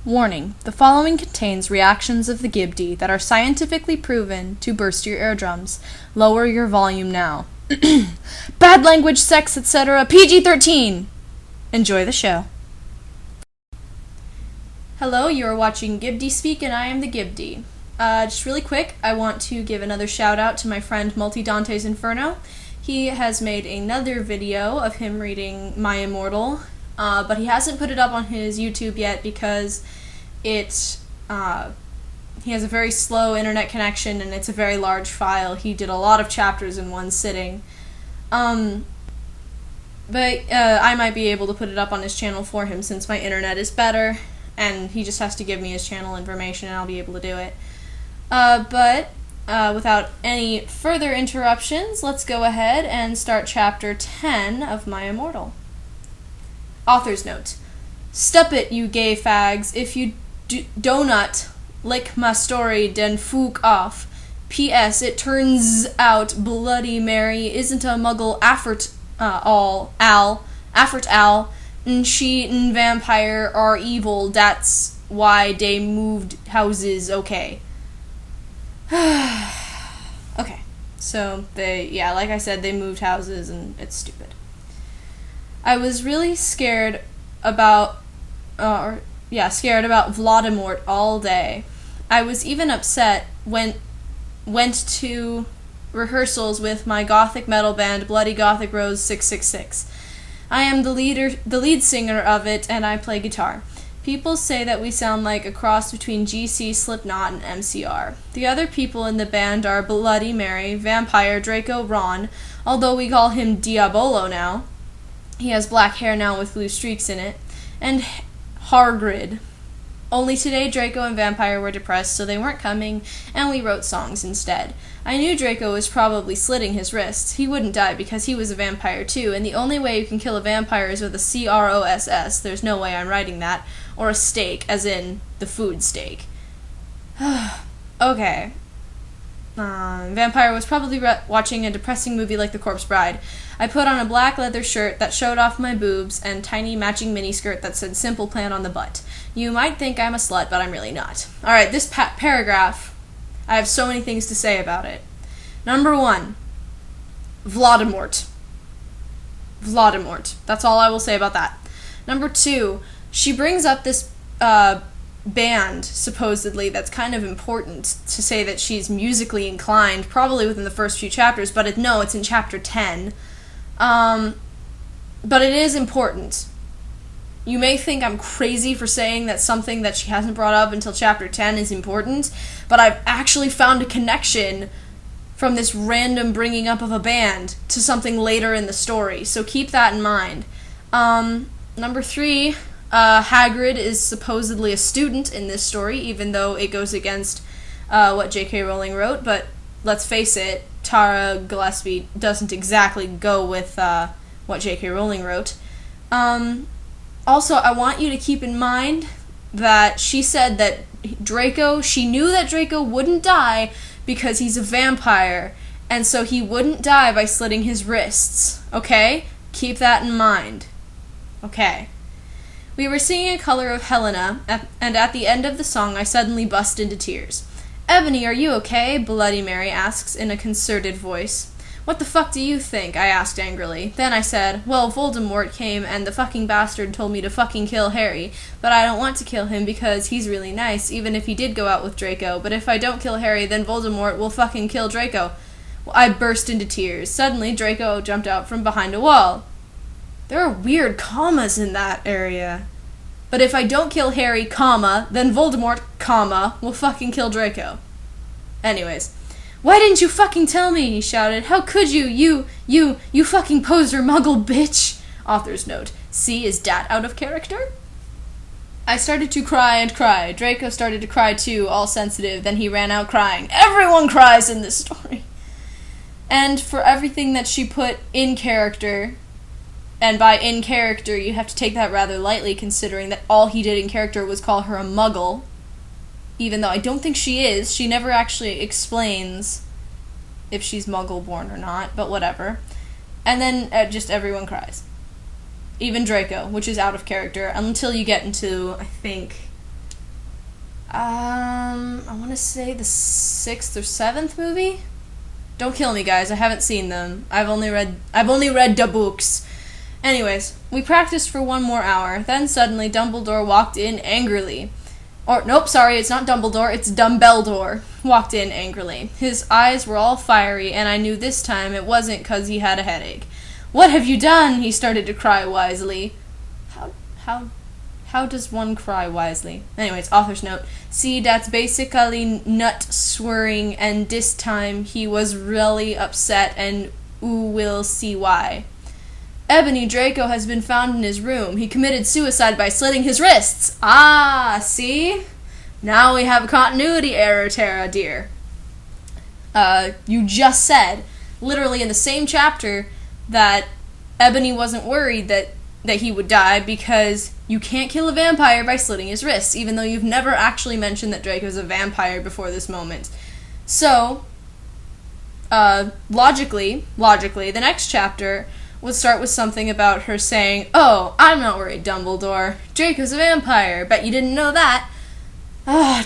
Warning, the following contains reactions of the Gibde that are scientifically proven to burst your eardrums. Lower your volume now. Bad language, sex, etc. PG-13! Enjoy the show. Hello, you are watching GibdeSpeak and I am the Gibde. Just really quick, I want to give another shout out to my friend Multi Dante's Inferno. He has made another video of him reading My Immortal, but he hasn't put it up on his YouTube yet because he has a very slow internet connection and it's a very large file. He did a lot of chapters in one sitting. But I might be able to put it up on his channel for him since my internet is better, and he just has to give me his channel information and I'll be able to do it. Without any further interruptions, let's go ahead and start Chapter 10 of My Immortal. Author's note. Stop it, you gay fags. If you donut lick my story, den fuck off. P.S. It turns out Bloody Mary isn't a muggle Afert Al, and she and vampire are evil. That's why they moved houses. Okay. Okay. So like I said, they moved houses and it's stupid. I was really scared about Voldemort all day. I was even upset when went to rehearsals with my gothic metal band Bloody Gothic Rose 666. I am the lead singer of it, and I play guitar. People say that we sound like a cross between GC, Slipknot, and MCR. The other people in the band are Bloody Mary, Vampire, Draco, Ron, although we call him Diabolo now. He has black hair now with blue streaks in it. And Hagrid. Only today Draco and Vampire were depressed, so they weren't coming, and we wrote songs instead. I knew Draco was probably slitting his wrists. He wouldn't die because he was a vampire too, and the only way you can kill a vampire is with a CROSS. There's no way I'm writing that. Or a steak, as in the food steak. Okay. Vampire was probably watching a depressing movie like The Corpse Bride. I put on a black leather shirt that showed off my boobs and tiny matching miniskirt that said Simple Plan on the butt. You might think I'm a slut, but I'm really not. Alright, this paragraph, I have so many things to say about it. Number 1, Voldemort. That's all I will say about that. Number 2, she brings up this band, supposedly, that's kind of important to say that she's musically inclined, probably within the first few chapters, but it's in Chapter 10. But it is important. You may think I'm crazy for saying that something that she hasn't brought up until Chapter 10 is important, but I've actually found a connection from this random bringing up of a band to something later in the story, so keep that in mind. Number 3, Hagrid is supposedly a student in this story, even though it goes against what J.K. Rowling wrote, but let's face it, Tara Gillespie doesn't exactly go with what J.K. Rowling wrote. Also, I want you to keep in mind that she said that she knew that Draco wouldn't die because he's a vampire, and so he wouldn't die by slitting his wrists, okay? Keep that in mind. Okay. We were singing A Color of Helena, and at the end of the song I suddenly bust into tears. Ebony, are you okay? Bloody Mary asks in a concerted voice. What the fuck do you think? I asked angrily. Then I said, well, Voldemort came and the fucking bastard told me to fucking kill Harry, but I don't want to kill him because he's really nice, even if he did go out with Draco, but if I don't kill Harry, then Voldemort will fucking kill Draco. I burst into tears. Suddenly, Draco jumped out from behind a wall. There are weird commas in that area. But if I don't kill Harry, comma, then Voldemort, comma, will fucking kill Draco. Anyways. Why didn't you fucking tell me? He shouted. How could you? You fucking poser muggle bitch. Author's note. See, is dat out of character? I started to cry and cry. Draco started to cry too, all sensitive. Then he ran out crying. Everyone cries in this story. And for everything that she put in character, and by in character, you have to take that rather lightly, considering that all he did in character was call her a muggle. Even though I don't think she is. She never actually explains if she's muggle-born or not, but whatever. And then just everyone cries. Even Draco, which is out of character, until you get into, I think, I want to say the 6th or 7th movie? Don't kill me, guys. I haven't seen them. I've only read the books. Anyways, we practiced for 1 more hour. Then suddenly Dumbledore walked in angrily. Or, nope, sorry, it's not Dumbledore, it's Dumbledore. Walked in angrily. His eyes were all fiery, and I knew this time it wasn't 'cause he had a headache. "What have you done?" he started to cry wisely. How does one cry wisely? Anyways, author's note. See, that's basically nut swearing, and this time he was really upset, and ooh, we'll see why. Ebony Draco has been found in his room. He committed suicide by slitting his wrists. Ah, see? Now we have a continuity error, Tara, dear. You just said, literally in the same chapter, that Ebony wasn't worried that he would die because you can't kill a vampire by slitting his wrists, even though you've never actually mentioned that Draco's a vampire before this moment. So, logically, the next chapter would start with something about her saying, "Oh, I'm not worried, Dumbledore. Draco's a vampire. Bet you didn't know that."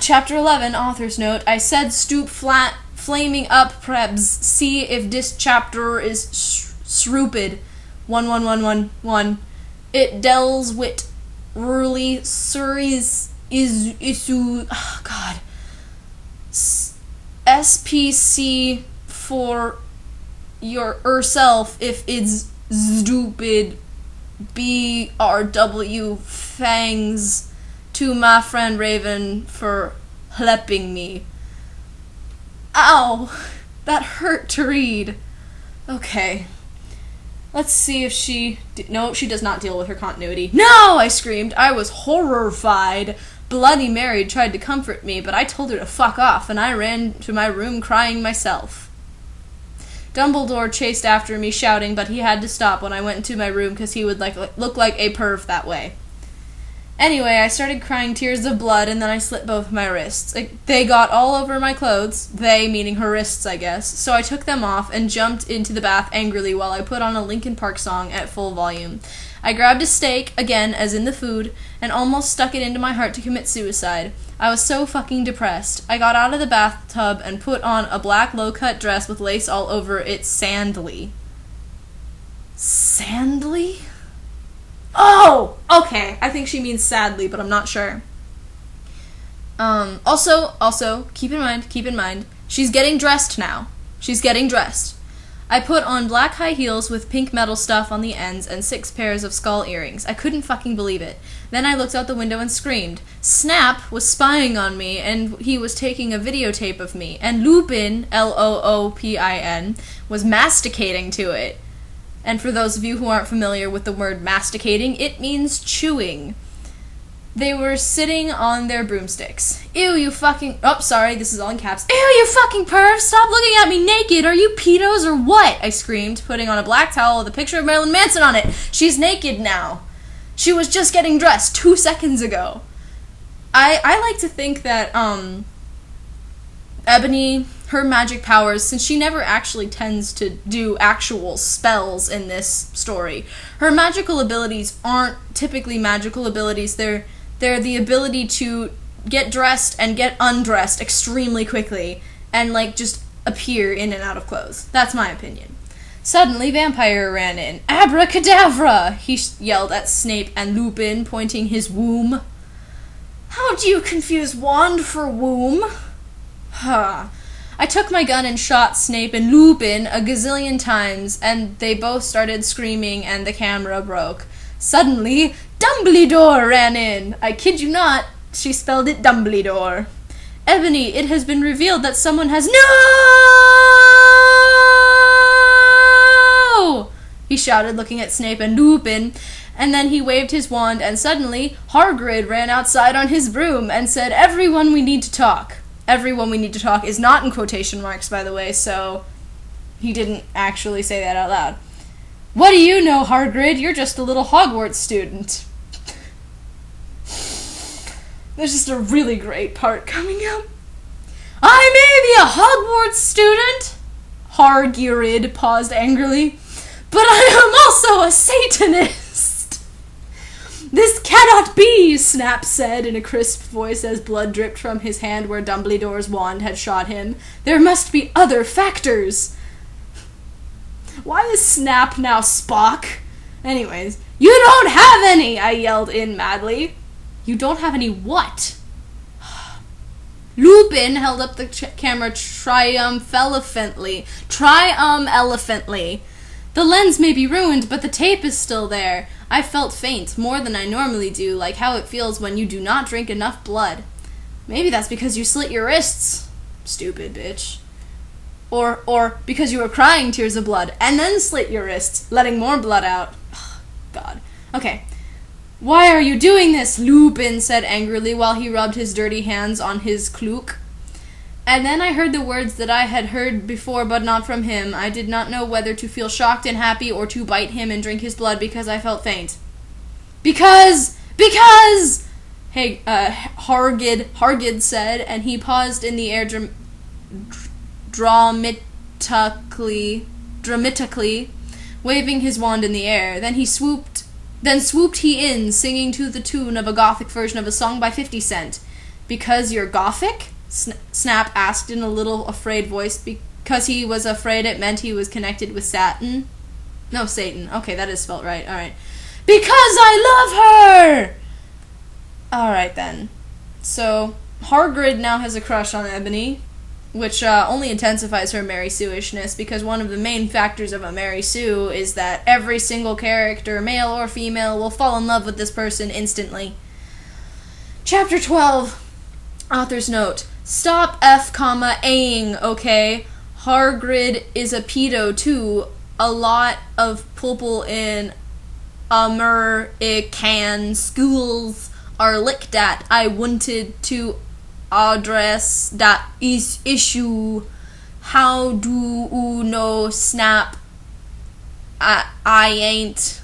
Chapter 11, author's note. I said stoop flat, flaming up, prebs. See if this chapter is sroopid. 11111. It dells wit. Rurally surries is isu. Oh, God. SPC for yourself if it's stupid. BRW fangs to my friend Raven for helping me. Ow! That hurt to read. Okay. Let's see if she... No, she does not deal with her continuity. No! I screamed. I was horrified. Bloody Mary tried to comfort me, but I told her to fuck off, and I ran to my room crying myself. Dumbledore chased after me shouting, but he had to stop when I went into my room because he would look like a perv that way. Anyway, I started crying tears of blood, and then I slit both my wrists. They got all over my clothes, they meaning her wrists, I guess, so I took them off and jumped into the bath angrily while I put on a Linkin Park song at full volume. I grabbed a steak, again, as in the food, and almost stuck it into my heart to commit suicide. I was so fucking depressed. I got out of the bathtub and put on a black low-cut dress with lace all over it sandly. Sandly? Oh! Okay, I think she means sadly, but I'm not sure. Also, keep in mind, she's getting dressed now. She's getting dressed. I put on black high heels with pink metal stuff on the ends and 6 pairs of skull earrings. I couldn't fucking believe it. Then I looked out the window and screamed. Snap was spying on me, and he was taking a videotape of me, and Lupin, Loopin, was masticating to it. And for those of you who aren't familiar with the word masticating, it means chewing. They were sitting on their broomsticks. Ew, you fucking... Oh, sorry, this is all in caps. Ew, you fucking perv! Stop looking at me naked! Are you pedos or what? I screamed, putting on a black towel with a picture of Marilyn Manson on it. She's naked now. She was just getting dressed 2 seconds ago. I like to think that, Ebony, her magic powers, since she never actually tends to do actual spells in this story, her magical abilities aren't typically magical abilities. They're the ability to get dressed and get undressed extremely quickly and, just appear in and out of clothes. That's my opinion. Suddenly, Vampire ran in. Abracadabra! He yelled at Snape and Lupin, pointing his womb. How do you confuse wand for womb? Huh. I took my gun and shot Snape and Lupin a gazillion times, and they both started screaming and the camera broke. Suddenly, Dumbledore ran in. I kid you not, she spelled it Dumbledore. Ebony, it has been revealed that someone has... No! He shouted, looking at Snape and Lupin, and then he waved his wand, and suddenly, Hagrid ran outside on his broom and said, "Everyone, we need to talk." Everyone we need to talk is not in quotation marks, by the way, so he didn't actually say that out loud. What do you know, Hagrid? You're just a little Hogwarts student. There's just a really great part coming up. I may be a Hogwarts student, Hagrid paused angrily, but I am also a Satanist. This cannot be, Snap said in a crisp voice as blood dripped from his hand where Dumbledore's wand had shot him. There must be other factors. Why is Snap now Spock? Anyways, you don't have any, I yelled in madly. You don't have any what? Lupin held up the camera triumphantly. The lens may be ruined, but the tape is still there. I felt faint, more than I normally do, like how it feels when you do not drink enough blood. Maybe that's because you slit your wrists. Stupid bitch. Or because you were crying tears of blood, and then slit your wrists, letting more blood out. Ugh, God. Okay. Why are you doing this? Lupin said angrily while he rubbed his dirty hands on his cloak. And then I heard the words that I had heard before, but not from him. I did not know whether to feel shocked and happy or to bite him and drink his blood because I felt faint. Because! Hey, Hagrid said, and he paused in the air dramatically, waving his wand in the air. Then swooped he in, singing to the tune of a gothic version of a song by 50 Cent. Because you're gothic? Snap asked in a little afraid voice, because he was afraid it meant he was connected with Satan. No, Satan. Okay, that is spelled right. Alright. Because I love her! Alright then. So, Hagrid now has a crush on Ebony, which only intensifies her Mary Sue-ishness, because one of the main factors of a Mary Sue is that every single character, male or female, will fall in love with this person instantly. Chapter 12. Author's note. Stop F,A-ing, okay? Hagrid is a pedo too. A lot of people in American schools are licked at. I wanted to address that issue. How do you know, Snap? I ain't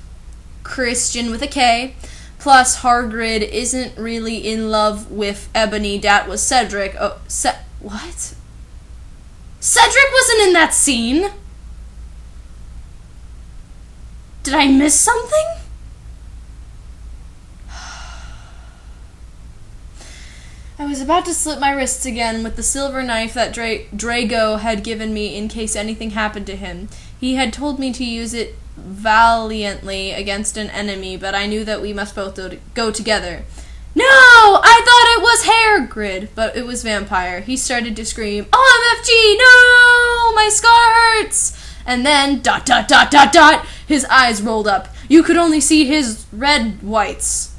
Christian with a K. Plus, Hagrid isn't really in love with Ebony. That was Cedric. Oh, what? Cedric wasn't in that scene! Did I miss something? I was about to slit my wrists again with the silver knife that Drago had given me in case anything happened to him. He had told me to use it valiantly against an enemy, but I knew that we must both go together. No! I thought it was Hagrid, but it was Vampire. He started to scream, OMFG! No! My scar hurts! And then, ... his eyes rolled up. You could only see his red whites.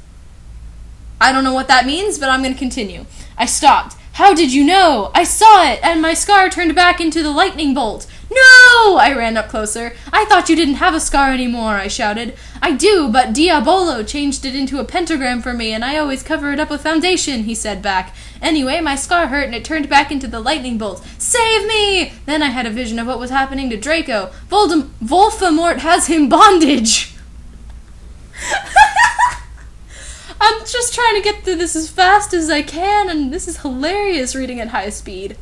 I don't know what that means, but I'm going to continue. I stopped. How did you know? I saw it, and my scar turned back into the lightning bolt. No! I ran up closer. I thought you didn't have a scar anymore, I shouted. I do, but Diabolo changed it into a pentagram for me, and I always cover it up with foundation, he said back. Anyway, my scar hurt, and it turned back into the lightning bolt. Save me! Then I had a vision of what was happening to Draco. Voldemort has him bondage! I'm just trying to get through this as fast as I can, and this is hilarious reading at high speed.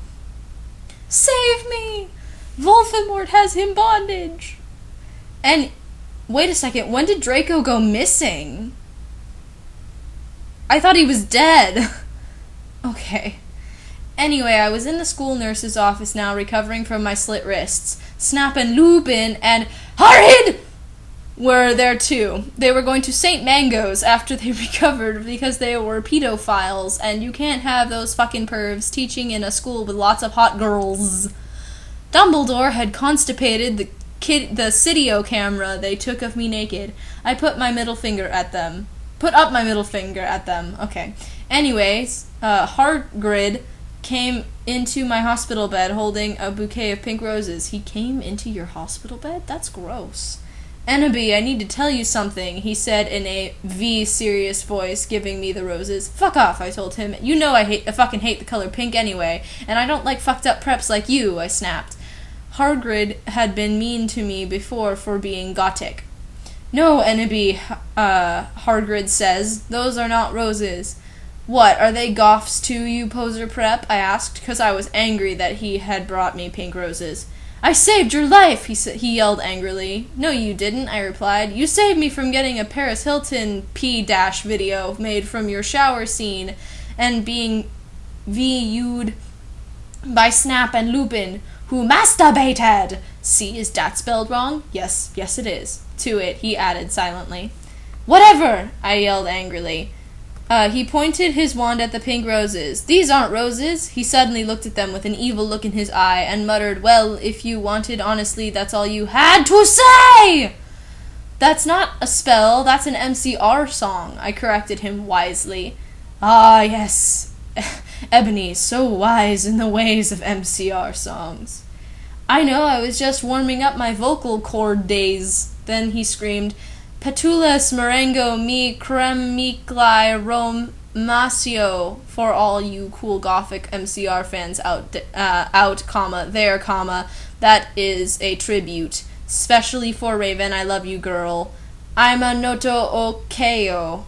Save me! Voldemort has him bondage! And, wait a second, when did Draco go missing? I thought he was dead. Okay. Anyway, I was in the school nurse's office now, recovering from my slit wrists. Snap and Lupin and Hagrid were there too. They were going to St. Mango's after they recovered because they were pedophiles, and you can't have those fucking pervs teaching in a school with lots of hot girls. Dumbledore had constipated the Cydio camera they took of me naked. I put up my middle finger at them. Okay. Anyways, Hagrid came into my hospital bed holding a bouquet of pink roses. He came into your hospital bed? That's gross. Ennaby, I need to tell you something, he said in a serious voice, giving me the roses. Fuck off, I told him. You know I fucking hate the color pink anyway, and I don't like fucked up preps like you, I snapped. Hagrid had been mean to me before for being gothic. No, Ennaby, Hagrid says. Those are not roses. What, are they goths too, you poser prep? I asked, because I was angry that he had brought me pink roses. I saved your life, he yelled angrily. No, you didn't, I replied. You saved me from getting a Paris Hilton P- video made from your shower scene and being viewed by Snap and Lupin, who masturbated. See, is that spelled wrong? Yes, it is. To it, he added silently. Whatever, I yelled angrily. He pointed his wand at the pink roses. These aren't roses. He suddenly looked at them with an evil look in his eye and muttered, well, if you wanted honestly, that's all you had to say! That's not a spell, that's an MCR song, I corrected him wisely. Ah, yes. Ebony, so wise in the ways of MCR songs. I know, I was just warming up my vocal cord days. Then he screamed, Petulas Marengo mi cremicli romacio, for all you cool gothic MCR fans out, there, that is a tribute, specially for Raven, I love you, girl. I'm a noto okeo.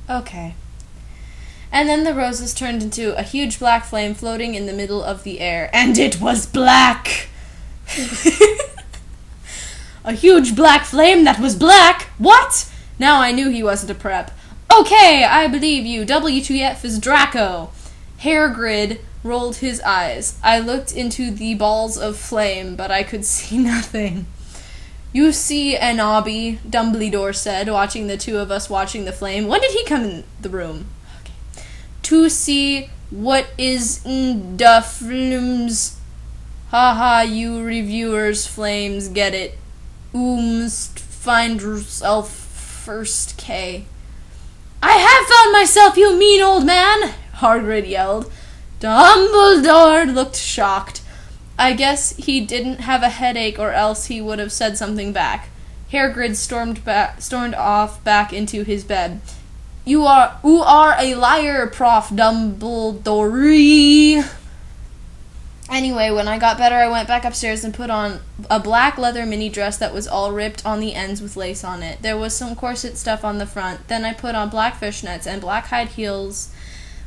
Okay. And then the roses turned into a huge black flame floating in the middle of the air. And it was black! A huge black flame that was black? What? Now I knew he wasn't a prep. Okay, I believe you. WTF is Draco. Hagrid rolled his eyes. I looked into the balls of flame, but I could see nothing. You see an obby, Dumbledore said, watching the two of us watching the flame. When did he come in the room? To see what is in the flames. Haha, you reviewers, flames, get it. Must find yourself first, K. I have found myself, you mean old man, Hagrid yelled. Dumbledore looked shocked. I guess he didn't have a headache or else he would have said something back. Hagrid stormed off back into his bed. You are a liar, Prof. Dumbledore. Anyway, when I got better, I went back upstairs and put on a black leather mini dress that was all ripped on the ends with lace on it. There was some corset stuff on the front. Then I put on black fishnets and black high heels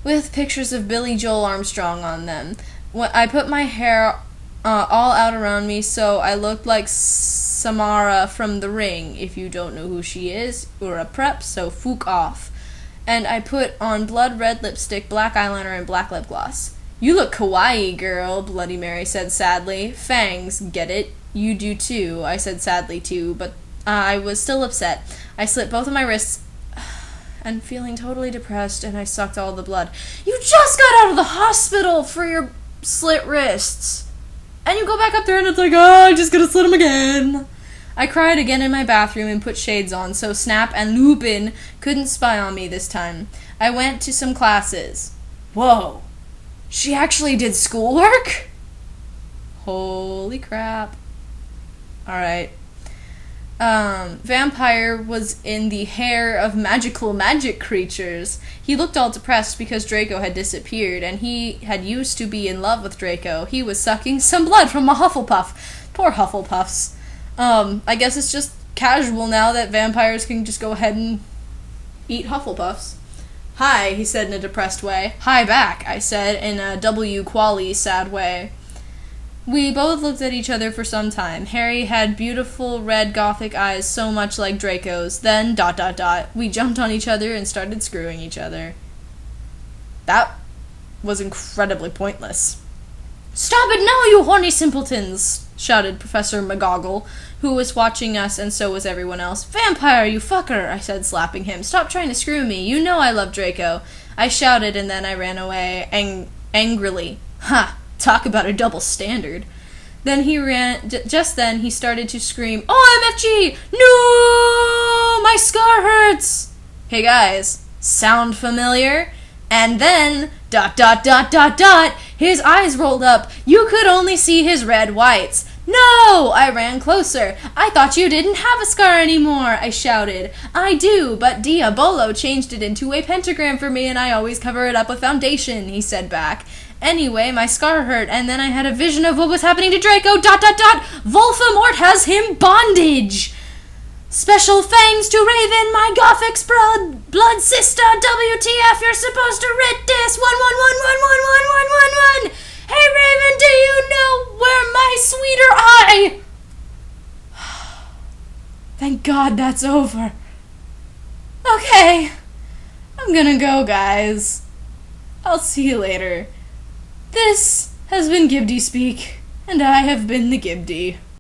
with pictures of Billy Joel Armstrong on them. I put my hair all out around me, so I looked like Samara from The Ring. If you don't know who she is, you're a prep, so fuck off. And I put on blood red lipstick, black eyeliner, and black lip gloss. You look kawaii, girl, Bloody Mary said sadly. Fangs, get it? You do too, I said sadly too, but I was still upset. I slit both of my wrists and feeling totally depressed, and I sucked all the blood. You just got out of the hospital for your slit wrists. And you go back up there and it's like, oh, I'm just gonna slit them again. I cried again in my bathroom and put shades on so Snap and Lupin couldn't spy on me this time. I went to some classes. Whoa. She actually did schoolwork? Holy crap. Alright. Vampire was in the hair of magical magic creatures. He looked all depressed because Draco had disappeared, and he had used to be in love with Draco. He was sucking some blood from a Hufflepuff. Poor Hufflepuffs. I guess it's just casual now that vampires can just go ahead and eat Hufflepuffs. Hi, he said in a depressed way. Hi back, I said in a W-quali sad way. We both looked at each other for some time. Harry had beautiful red gothic eyes so much like Draco's. Then, ... we jumped on each other and started screwing each other. That was incredibly pointless. Stop it now, you horny simpletons! Shouted Professor McGoggle, who was watching us, and so was everyone else. Vampire, you fucker, I said, slapping him. Stop trying to screw me. You know I love Draco. I shouted, and then I ran away angrily. Ha! Talk about a double standard. Then he ran. Just then, he started to scream, OMFG! No! My scar hurts! Hey guys, sound familiar? And then, ... his eyes rolled up. You could only see his red whites. No! I ran closer. I thought you didn't have a scar anymore, I shouted. I do, but Diabolo changed it into a pentagram for me and I always cover it up with foundation, he said back. Anyway, my scar hurt, and then I had a vision of what was happening to Draco, ... Voldemort has him bondage! Special thanks to Raven, my Gothic's blood sister. WTF, you're supposed to read this. 111111111. Hey Raven, do you know where my sweeter eye? Thank God that's over. Okay, I'm gonna go, guys. I'll see you later. This has been GibdeSpeak, and I have been the Gibde.